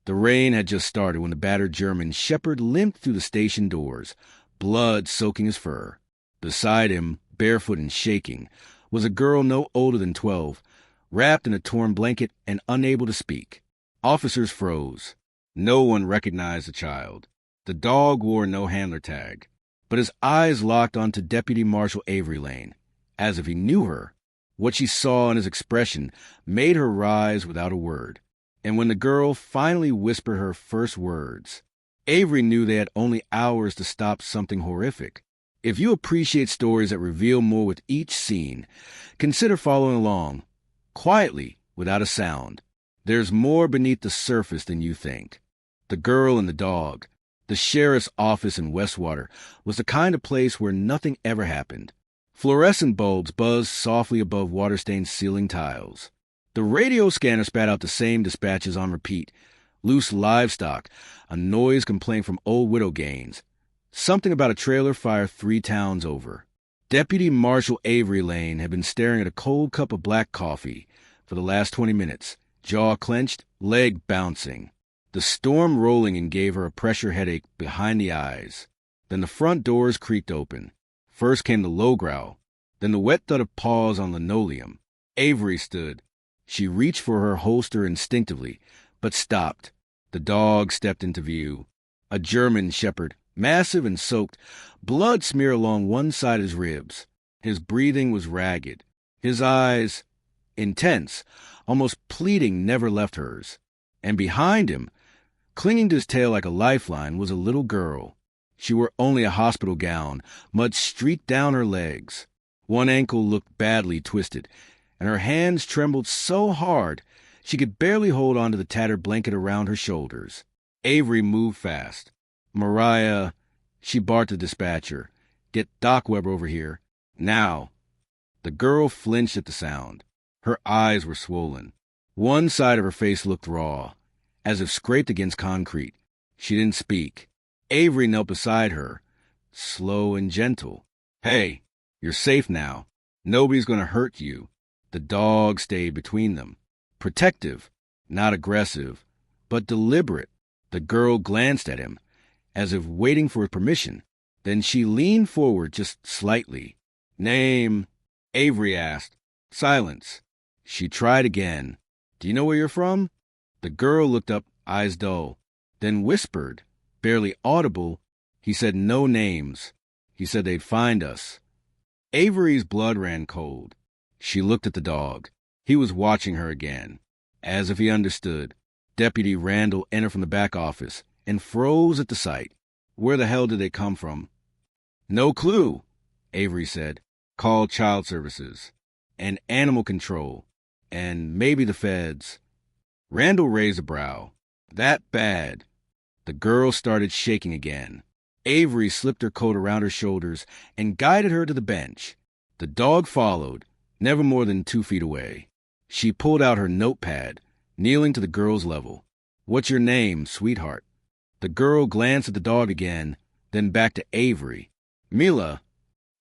The rain had just started when the battered German shepherd limped through the station doors, blood soaking his fur. Beside him, barefoot and shaking, was a girl no older than 12, wrapped in a torn blanket and unable to speak. Officers froze. No one recognized the child. The dog wore no handler tag, but his eyes locked onto Deputy Marshal Avery Lane, as if he knew her. What she saw in his expression made her rise without a word. And when the girl finally whispered her first words, Avery knew they had only hours to stop something horrific. If you appreciate stories that reveal more with each scene, consider following along, quietly, without a sound. There's more beneath the surface than you think. The girl and the dog. The sheriff's office in Westwater was the kind of place where nothing ever happened. Fluorescent bulbs buzzed softly above water-stained ceiling tiles. The radio scanner spat out the same dispatches on repeat. Loose livestock, a noise complaint from old widow Gaines. Something about a trailer fire 3 towns over. Deputy Marshal Avery Lane had been staring at a cold cup of black coffee for the last 20 minutes, jaw clenched, leg bouncing. The storm rolling in gave her a pressure headache behind the eyes. Then the front doors creaked open. First came the low growl, then the wet thud of paws on linoleum. Avery stood. She reached for her holster instinctively, but stopped. The dog stepped into view. A German shepherd, massive and soaked, blood smeared along one side of his ribs. His breathing was ragged. His eyes, intense, almost pleading, never left hers. And behind him, clinging to his tail like a lifeline, was a little girl. She wore only a hospital gown, mud streaked down her legs. One ankle looked badly twisted, and her hands trembled so hard she could barely hold onto the tattered blanket around her shoulders. Avery moved fast. "Mariah," she barked at the dispatcher, "get Doc Weber over here. Now." The girl flinched at the sound. Her eyes were swollen. One side of her face looked raw, as if scraped against concrete. She didn't speak. Avery knelt beside her, slow and gentle. "Hey, you're safe now. Nobody's going to hurt you." The dog stayed between them. Protective, not aggressive, but deliberate. The girl glanced at him, as if waiting for permission. Then she leaned forward just slightly. "Name?" Avery asked. Silence. She tried again. "Do you know where you're from?" The girl looked up, eyes dull, then whispered, barely audible. "He said no names. He said they'd find us." Avery's blood ran cold. She looked at the dog. He was watching her again, as if he understood. Deputy Randall entered from the back office and froze at the sight. Where the hell did they come from? "No clue," Avery said. "Call child services. And animal control. And maybe the feds." Randall raised a brow. "That bad?" The girl started shaking again. Avery slipped her coat around her shoulders and guided her to the bench. The dog followed, never more than 2 feet away. She pulled out her notepad, kneeling to the girl's level. "What's your name, sweetheart?" The girl glanced at the dog again, then back to Avery. "Mila."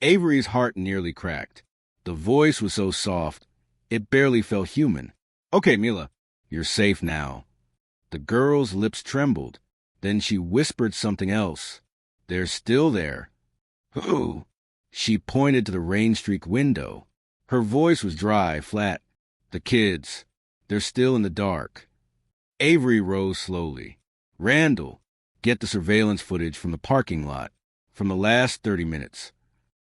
Avery's heart nearly cracked. The voice was so soft, it barely felt human. "Okay, Mila, you're safe now." The girl's lips trembled. Then she whispered something else. "They're still there." "Who?" She pointed to the rain-streaked window. Her voice was dry, flat. "The kids. They're still in the dark." Avery rose slowly. "Randall, get the surveillance footage from the parking lot, from the last 30 minutes.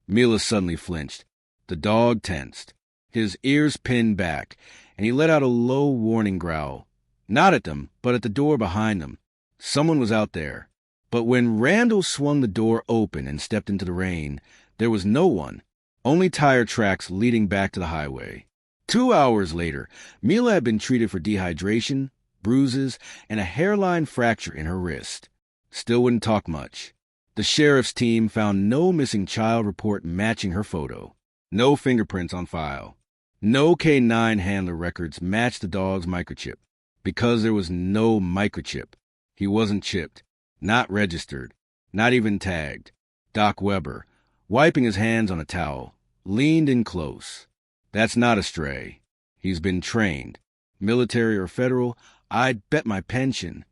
Mila suddenly flinched. The dog tensed. His ears pinned back, and he let out a low warning growl. Not at them, but at the door behind them. Someone was out there. But when Randall swung the door open and stepped into the rain, there was no one, only tire tracks leading back to the highway. 2 hours later, Mila had been treated for dehydration, bruises, and a hairline fracture in her wrist. Still wouldn't talk much. The sheriff's team found no missing child report matching her photo. No fingerprints on file. No K9 handler records matched the dog's microchip. Because there was no microchip. He wasn't chipped, not registered, not even tagged. Doc Weber, wiping his hands on a towel, leaned in close. "That's not a stray. He's been trained. Military or federal, I'd bet my pension."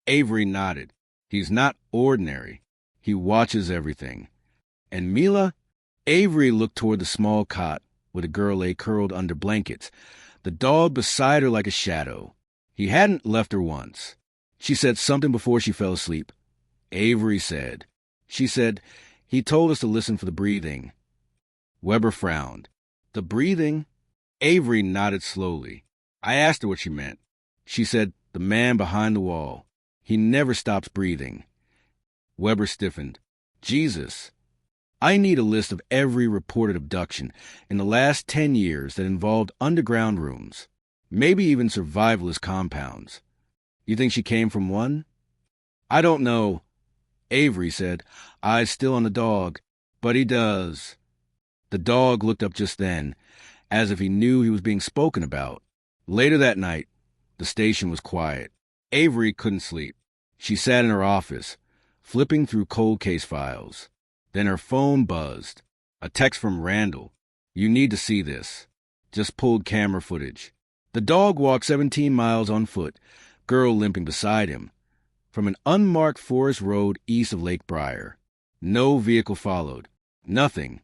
Avery nodded. He's not ordinary. He watches everything. And Mila? Avery looked toward the small cot where the girl lay curled under blankets, the dog beside her like a shadow. He hadn't left her once. She said something before she fell asleep. Avery said. She said, he told us to listen for the breathing. Weber frowned. The breathing? Avery nodded slowly. I asked her what she meant. She said, the man behind the wall. He never stops breathing. Weber stiffened. Jesus. I need a list of every reported abduction in the last 10 years that involved underground rooms, maybe even survivalist compounds. You think she came from one? I don't know, Avery said, eyes still on the dog. But he does. The dog looked up just then, as if he knew he was being spoken about. Later that night, the station was quiet. Avery couldn't sleep. She sat in her office, flipping through cold case files. Then her phone buzzed. A text from Randall. You need to see this. Just pulled camera footage. The dog walked 17 miles on foot, girl limping beside him, from an unmarked forest road east of Lake Briar. No vehicle followed. Nothing.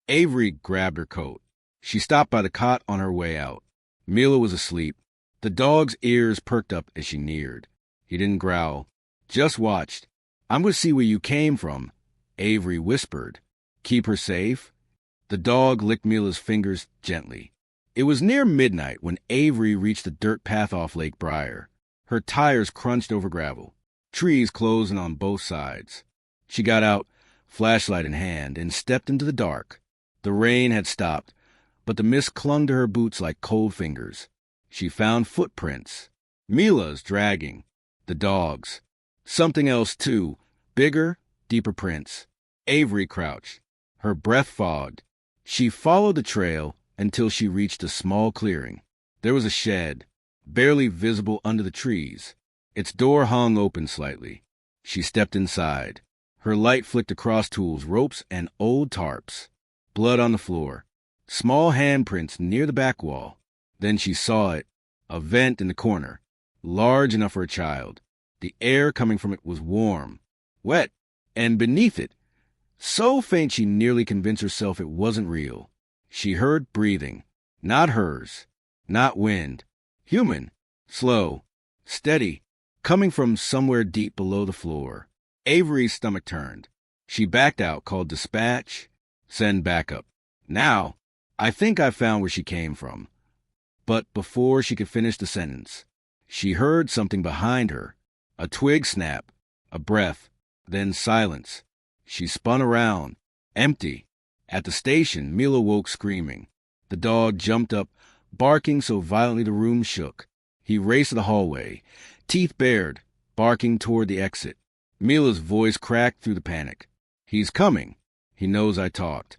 Avery grabbed her coat. She stopped by the cot on her way out. Mila was asleep. The dog's ears perked up as she neared. He didn't growl. Just watched. I'm going to see where you came from, Avery whispered. Keep her safe? The dog licked Mila's fingers gently. It was near midnight when Avery reached the dirt path off Lake Briar. Her tires crunched over gravel, trees closing on both sides. She got out, flashlight in hand, and stepped into the dark. The rain had stopped, but the mist clung to her boots like cold fingers. She found footprints. Mila's dragging. The dog's. Something else, too. Bigger, deeper prints. Avery crouched. Her breath fogged. She followed the trail until she reached a small clearing. There was a shed, barely visible under the trees. Its door hung open slightly. She stepped inside. Her light flicked across tools, ropes, and old tarps. Blood on the floor. Small handprints near the back wall. Then she saw it, a vent in the corner, large enough for a child. The air coming from it was warm, wet, and beneath it, so faint she nearly convinced herself it wasn't real. She heard breathing, not hers, not wind, human, slow, steady, coming from somewhere deep below the floor. Avery's stomach turned. She backed out, called dispatch, send backup. Now, I think I found where she came from. But before she could finish the sentence, she heard something behind her. A twig snap, a breath, then silence. She spun around, empty. At the station, Mila woke screaming. The dog jumped up, barking so violently the room shook. He raced to the hallway, teeth bared, barking toward the exit. Mila's voice cracked through the panic. He's coming. He knows I talked.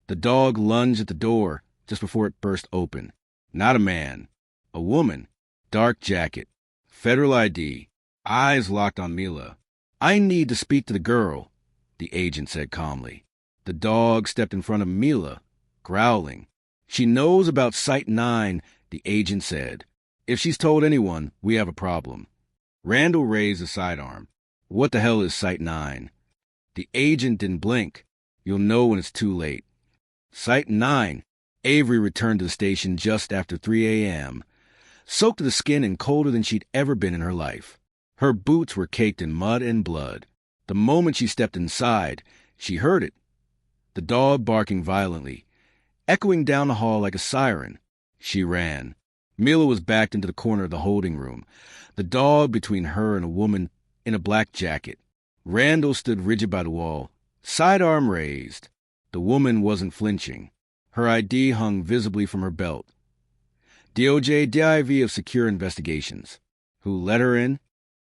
The dog lunged at the door just before it burst open. Not a man. A woman. Dark jacket. Federal ID. Eyes locked on Mila. I need to speak to the girl, the agent said calmly. The dog stepped in front of Mila, growling. She knows about Site 9, the agent said. If she's told anyone, we have a problem. Randall raised a sidearm. What the hell is Site 9? The agent didn't blink. You'll know when it's too late. Site 9. Avery returned to the station just after 3 a.m., soaked to the skin and colder than she'd ever been in her life. Her boots were caked in mud and blood. The moment she stepped inside, she heard it. The dog barking violently, echoing down the hall like a siren. She ran. Mila was backed into the corner of the holding room, the dog between her and a woman in a black jacket. Randall stood rigid by the wall, sidearm raised. The woman wasn't flinching. Her ID hung visibly from her belt. DOJ DIV of Secure Investigations. Who let her in?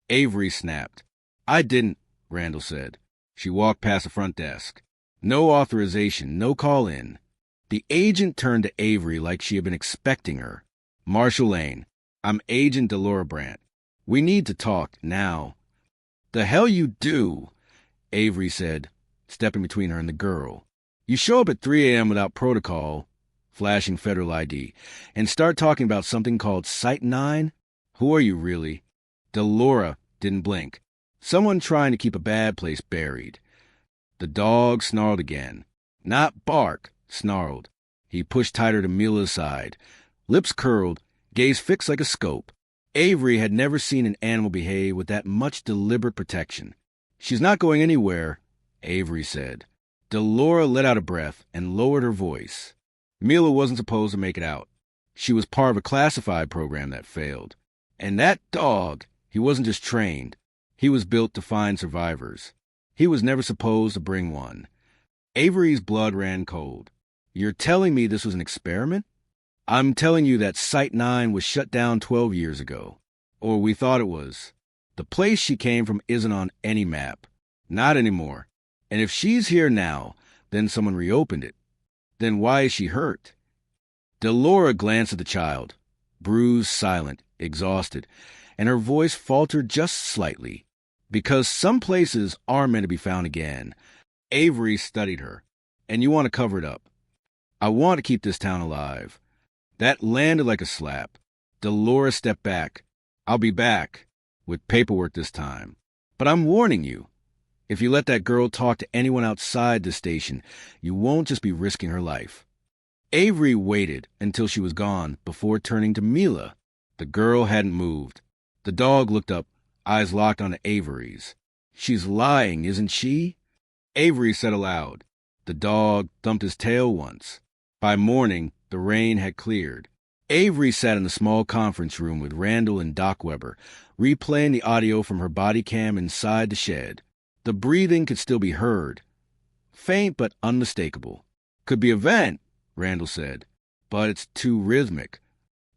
Avery snapped. I didn't, Randall said. She walked past the front desk. No authorization, no call-in. The agent turned to Avery like she had been expecting her. Marshall Lane, I'm Agent Delora Brandt. We need to talk now. The hell you do, Avery said, stepping between her and the girl. You show up at 3 a.m. without protocol, flashing federal ID, and start talking about something called Site 9? Who are you really? Delora, didn't blink. Someone trying to keep a bad place buried. The dog snarled again. Not bark, snarled. He pushed tighter to Mila's side. Lips curled, gaze fixed like a scope. Avery had never seen an animal behave with that much deliberate protection. She's not going anywhere, Avery said. Delora let out a breath and lowered her voice. Mila wasn't supposed to make it out. She was part of a classified program that failed. And that dog, he wasn't just trained. He was built to find survivors. He was never supposed to bring one. Avery's blood ran cold. You're telling me this was an experiment? I'm telling you that Site 9 was shut down 12 years ago. Or we thought it was. The place she came from isn't on any map. Not anymore. And if she's here now, then someone reopened it. Then why is she hurt? Delora glanced at the child, bruised, silent, exhausted, and her voice faltered just slightly. Because some places are meant to be found again. Avery studied her. And you want to cover it up. I want to keep this town alive. That landed like a slap. Delora stepped back. I'll be back. With paperwork this time. But I'm warning you. If you let that girl talk to anyone outside the station, you won't just be risking her life. Avery waited until she was gone before turning to Mila. The girl hadn't moved. The dog looked up, eyes locked on Avery's. She's lying, isn't she? Avery said aloud. The dog thumped his tail once. By morning, the rain had cleared. Avery sat in the small conference room with Randall and Doc Weber, replaying the audio from her body cam inside the shed. The breathing could still be heard. Faint but unmistakable. Could be a vent, Randall said, but it's too rhythmic.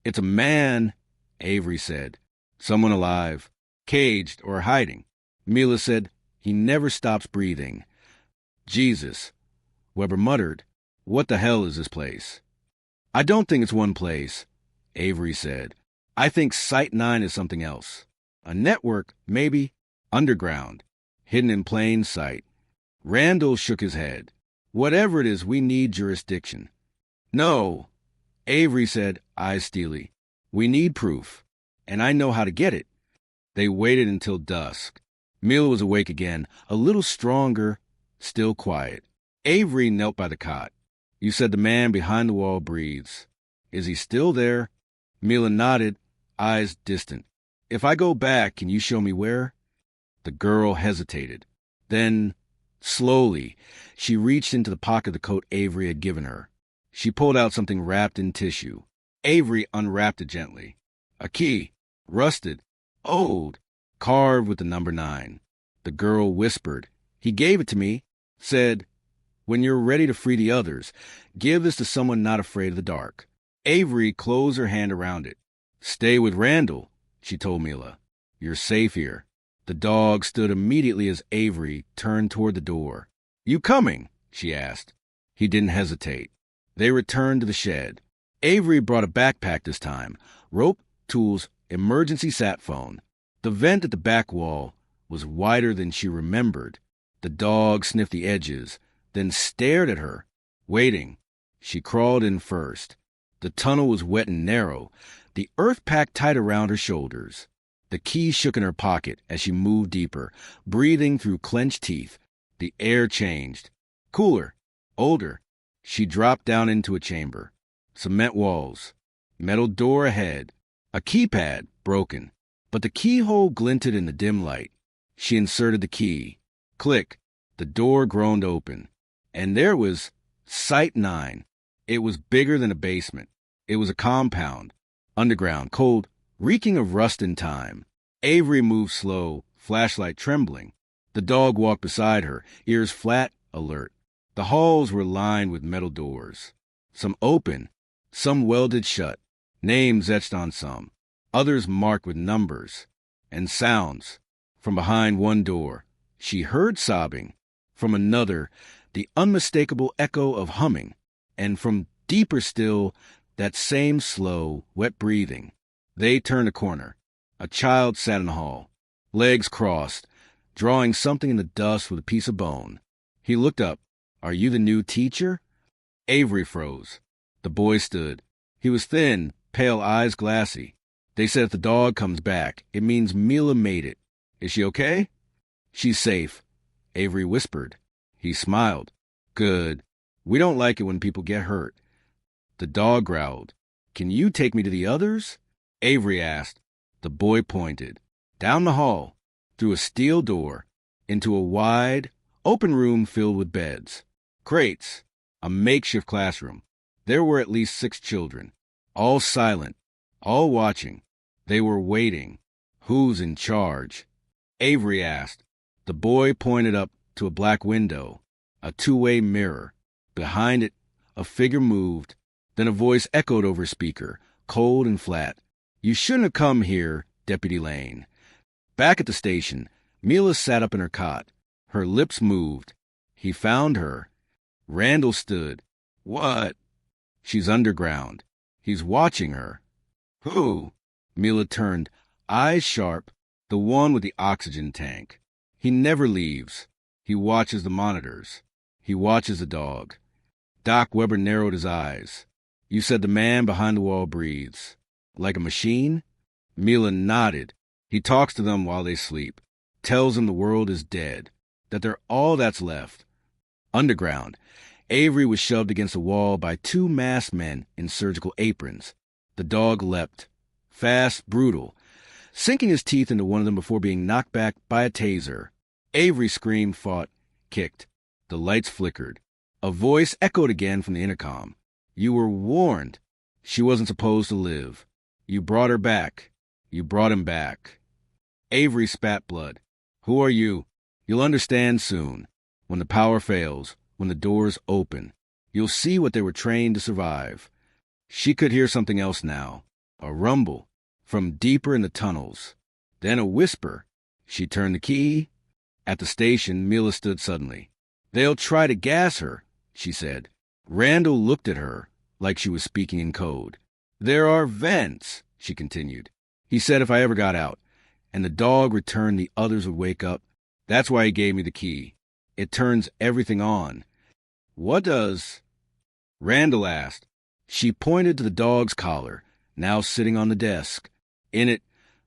It's a man, Avery said. Someone alive. Caged or hiding. Mila said, he never stops breathing. Jesus, Weber muttered. What the hell is this place? I don't think it's one place, Avery said. I think Site 9 is something else. A network, maybe. Underground. Hidden in plain sight. Randall shook his head. Whatever it is, we need jurisdiction. No, Avery said, eyes steely. We need proof. And I know how to get it. They waited until dusk. Mila was awake again, a little stronger, still quiet. Avery knelt by the cot. You said the man behind the wall breathes. Is he still there? Mila nodded, eyes distant. If I go back, can you show me where? The girl hesitated. Then, slowly, she reached into the pocket of the coat Avery had given her. She pulled out something wrapped in tissue. Avery unwrapped it gently. A key. Rusted. Old. Carved with the number 9. The girl whispered. He gave it to me. Said, when you're ready to free the others, give this to someone not afraid of the dark. Avery closed her hand around it. Stay with Randall, she told Mila. You're safe here. The dog stood immediately as Avery turned toward the door. You coming? She asked. He didn't hesitate. They returned to the shed. Avery brought a backpack this time. Rope, tools, emergency sat phone. The vent at the back wall was wider than she remembered. The dog sniffed the edges, then stared at her, waiting. She crawled in first. The tunnel was wet and narrow, the earth packed tight around her shoulders. The key shook in her pocket as she moved deeper, breathing through clenched teeth. The air changed. Cooler. Older. She dropped down into a chamber. Cement walls. Metal door ahead. A keypad, broken. But the keyhole glinted in the dim light. She inserted the key. Click. The door groaned open. And there was Site 9. It was bigger than a basement. It was a compound. Underground, cold, reeking of rust and time. Avery moved slow, flashlight trembling. The dog walked beside her, ears flat, alert. The halls were lined with metal doors. Some open, some welded shut, names etched on some, others marked with numbers. And sounds. From behind one door, she heard sobbing. From another, the unmistakable echo of humming. And from deeper still, that same slow, wet breathing. They turned a corner. A child sat in the hall, legs crossed, drawing something in the dust with a piece of bone. He looked up. Are you the new teacher? Avery froze. The boy stood. He was thin, pale eyes glassy. They said if the dog comes back, it means Mila made it. Is she okay? She's safe, Avery whispered. He smiled. Good. We don't like it when people get hurt. The dog growled. Can you take me to the others? Avery asked. The boy pointed. Down the hall, through a steel door, into a wide, open room filled with beds. Crates. A makeshift classroom. There were at least 6 children. All silent. All watching. They were waiting. Who's in charge? Avery asked. The boy pointed up to a black window, a two-way mirror. Behind it, a figure moved. Then a voice echoed over a speaker, cold and flat. You shouldn't have come here, Deputy Lane. Back at the station, Mila sat up in her cot. Her lips moved. He found her. Randall stood. What? She's underground. He's watching her. Who? Mila turned, eyes sharp, the one with the oxygen tank. He never leaves. He watches the monitors. He watches the dog. Doc Weber narrowed his eyes. You said the man behind the wall breathes. Like a machine? Mila nodded. He talks to them while they sleep. Tells them the world is dead. That they're all that's left. Underground, Avery was shoved against a wall by 2 masked men in surgical aprons. The dog leapt. Fast, brutal. Sinking his teeth into one of them before being knocked back by a taser. Avery screamed, fought, kicked. The lights flickered. A voice echoed again from the intercom. You were warned. She wasn't supposed to live. You brought her back. You brought him back. Avery spat blood. Who are you? You'll understand soon. When the power fails, when the doors open, you'll see what they were trained to survive. She could hear something else now. A rumble from deeper in the tunnels. Then a whisper. She turned the key. At the station, Mila stood suddenly. They'll try to gas her, she said. Randall looked at her like she was speaking in code. There are vents, she continued. He said if I ever got out, and the dog returned the others would wake up. That's why he gave me the key. It turns everything on. What does? Randall asked. She pointed to the dog's collar, now sitting on the desk. In it,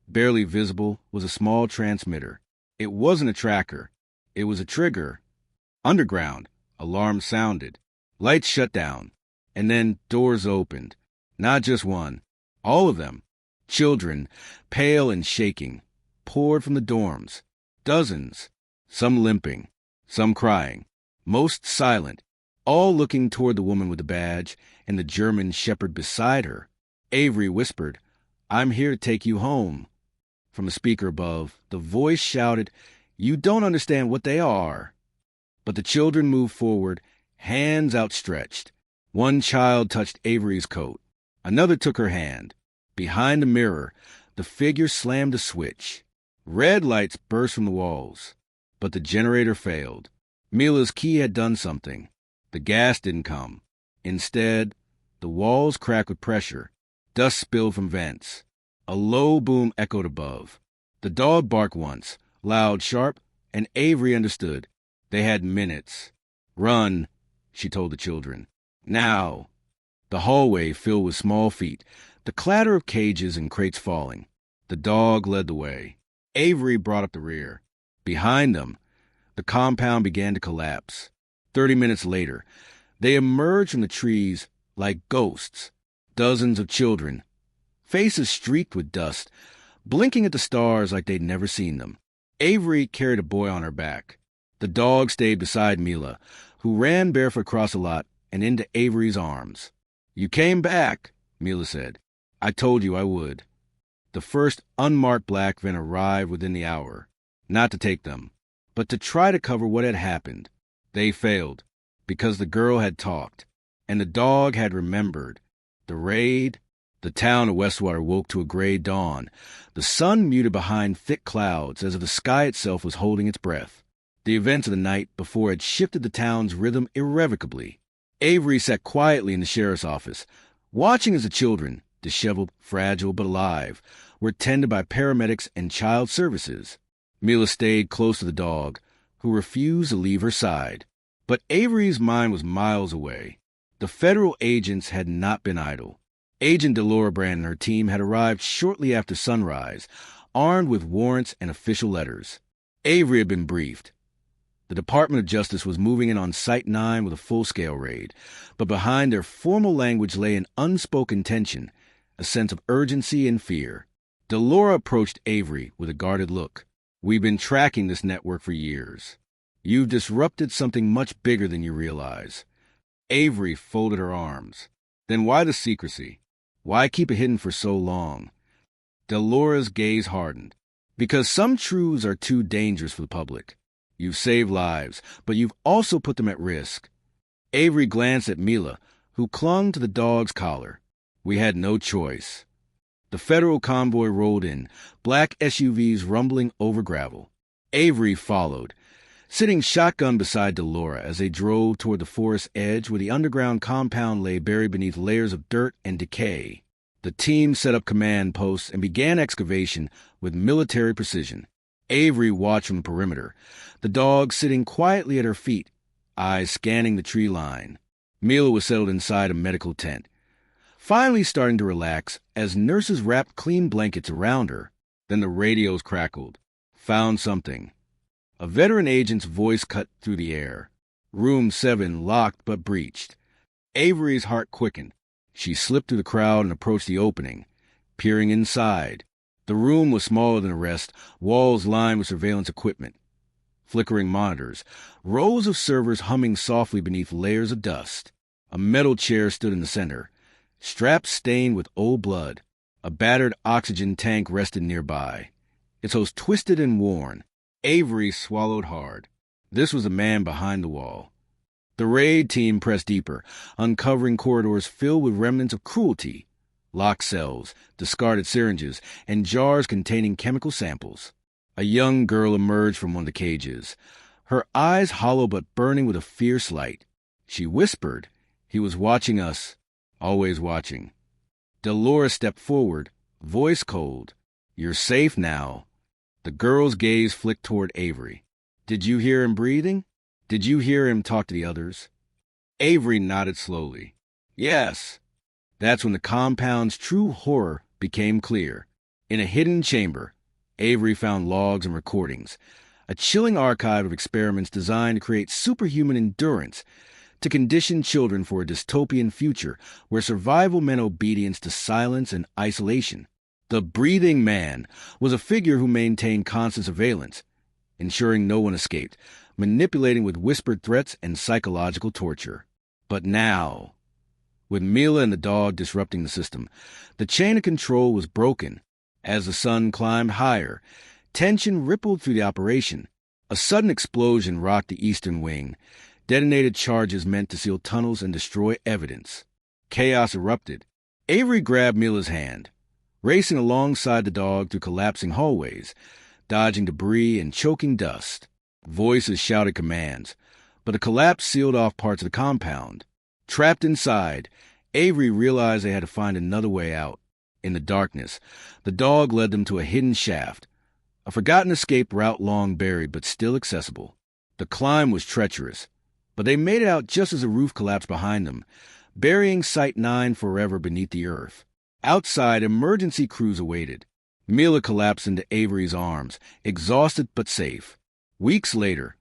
barely visible, was a small transmitter. It wasn't a tracker. It was a trigger. Underground, alarm sounded. Lights shut down. And then doors opened. Not just one. All of them. Children, pale and shaking, poured from the dorms. Dozens. Some limping. Some crying. Most silent. All looking toward the woman with the badge and the German shepherd beside her. Avery whispered, I'm here to take you home. From a speaker above, the voice shouted, You don't understand what they are. But the children moved forward, hands outstretched. One child touched Avery's coat. Another took her hand. Behind the mirror, the figure slammed a switch. Red lights burst from the walls. But the generator failed. Mila's key had done something. The gas didn't come. Instead, the walls cracked with pressure. Dust spilled from vents. A low boom echoed above. The dog barked once, loud, sharp, and Avery understood. They had minutes. Run, she told the children. Now. The hallway filled with small feet, the clatter of cages and crates falling. The dog led the way. Avery brought up the rear. Behind them, the compound began to collapse. 30 minutes later, they emerged from the trees like ghosts. Dozens of children, faces streaked with dust, blinking at the stars like they'd never seen them. Avery carried a boy on her back. The dog stayed beside Mila, who ran barefoot across the lot and into Avery's arms. You came back, Mila said. I told you I would. The first unmarked black van arrived within the hour, not to take them, but to try to cover what had happened. They failed, because the girl had talked, and the dog had remembered. The raid, the town of Westwater woke to a gray dawn. The sun muted behind thick clouds as if the sky itself was holding its breath. The events of the night before had shifted the town's rhythm irrevocably. Avery sat quietly in the sheriff's office, watching as the children, disheveled, fragile, but alive, were tended by paramedics and child services. Mila stayed close to the dog, who refused to leave her side. But Avery's mind was miles away. The federal agents had not been idle. Agent Delora Brand and her team had arrived shortly after sunrise, armed with warrants and official letters. Avery had been briefed. The Department of Justice was moving in on Site 9 with a full-scale raid, but behind their formal language lay an unspoken tension, a sense of urgency and fear. Delora approached Avery with a guarded look. "We've been tracking this network for years. You've disrupted something much bigger than you realize." Avery folded her arms. "Then why the secrecy? Why keep it hidden for so long?" Delora's gaze hardened. "Because some truths are too dangerous for the public. You've saved lives, but you've also put them at risk." Avery glanced at Mila, who clung to the dog's collar. "We had no choice." The federal convoy rolled in, black SUVs rumbling over gravel. Avery followed, sitting shotgun beside Delora as they drove toward the forest edge where the underground compound lay buried beneath layers of dirt and decay. The team set up command posts and began excavation with military precision. Avery watched from the perimeter, the dog sitting quietly at her feet, eyes scanning the tree line. Mila was settled inside a medical tent, finally starting to relax as nurses wrapped clean blankets around her. Then the radios crackled. "Found something." A veteran agent's voice cut through the air. "Room 7 locked but breached." Avery's heart quickened. She slipped through the crowd and approached the opening, peering inside. The room was smaller than the rest, walls lined with surveillance equipment. Flickering monitors, rows of servers humming softly beneath layers of dust. A metal chair stood in the center, straps stained with old blood. A battered oxygen tank rested nearby, its hose twisted and worn. Avery swallowed hard. This was the man behind the wall. The raid team pressed deeper, uncovering corridors filled with remnants of cruelty. Locked cells, discarded syringes, and jars containing chemical samples. A young girl emerged from one of the cages, her eyes hollow but burning with a fierce light. She whispered, "He was watching us, always watching." Delora stepped forward, voice cold. "You're safe now." The girl's gaze flicked toward Avery. "Did you hear him breathing? Did you hear him talk to the others?" Avery nodded slowly. "Yes." That's when the compound's true horror became clear. In a hidden chamber, Avery found logs and recordings, a chilling archive of experiments designed to create superhuman endurance, to condition children for a dystopian future where survival meant obedience to silence and isolation. The breathing man was a figure who maintained constant surveillance, ensuring no one escaped, manipulating with whispered threats and psychological torture. But now, with Mila and the dog disrupting the system, the chain of control was broken. As the sun climbed higher, tension rippled through the operation. A sudden explosion rocked the eastern wing, detonated charges meant to seal tunnels and destroy evidence. Chaos erupted. Avery grabbed Mila's hand, racing alongside the dog through collapsing hallways, dodging debris and choking dust. Voices shouted commands, but the collapse sealed off parts of the compound. Trapped inside, Avery realized they had to find another way out. In the darkness, the dog led them to a hidden shaft, a forgotten escape route long buried but still accessible. The climb was treacherous, but they made it out just as the roof collapsed behind them, burying Site 9 forever beneath the earth. Outside, emergency crews awaited. Mila collapsed into Avery's arms, exhausted but safe. Weeks later,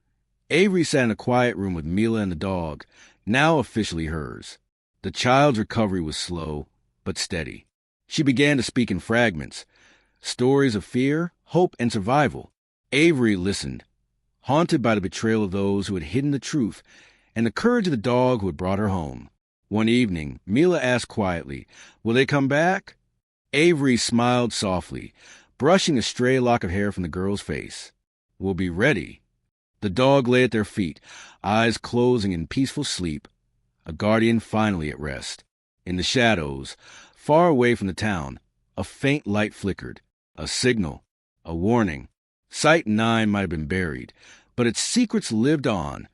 Avery sat in a quiet room with Mila and the dog, now officially hers. The child's recovery was slow, but steady. She began to speak in fragments, stories of fear, hope, and survival. Avery listened, haunted by the betrayal of those who had hidden the truth and the courage of the dog who had brought her home. One evening, Mila asked quietly, "Will they come back?" Avery smiled softly, brushing a stray lock of hair from the girl's face. "We'll be ready." The dog lay at their feet, eyes closing in peaceful sleep, a guardian finally at rest. In the shadows, far away from the town, a faint light flickered, a signal, a warning. Site 9 might have been buried, but its secrets lived on,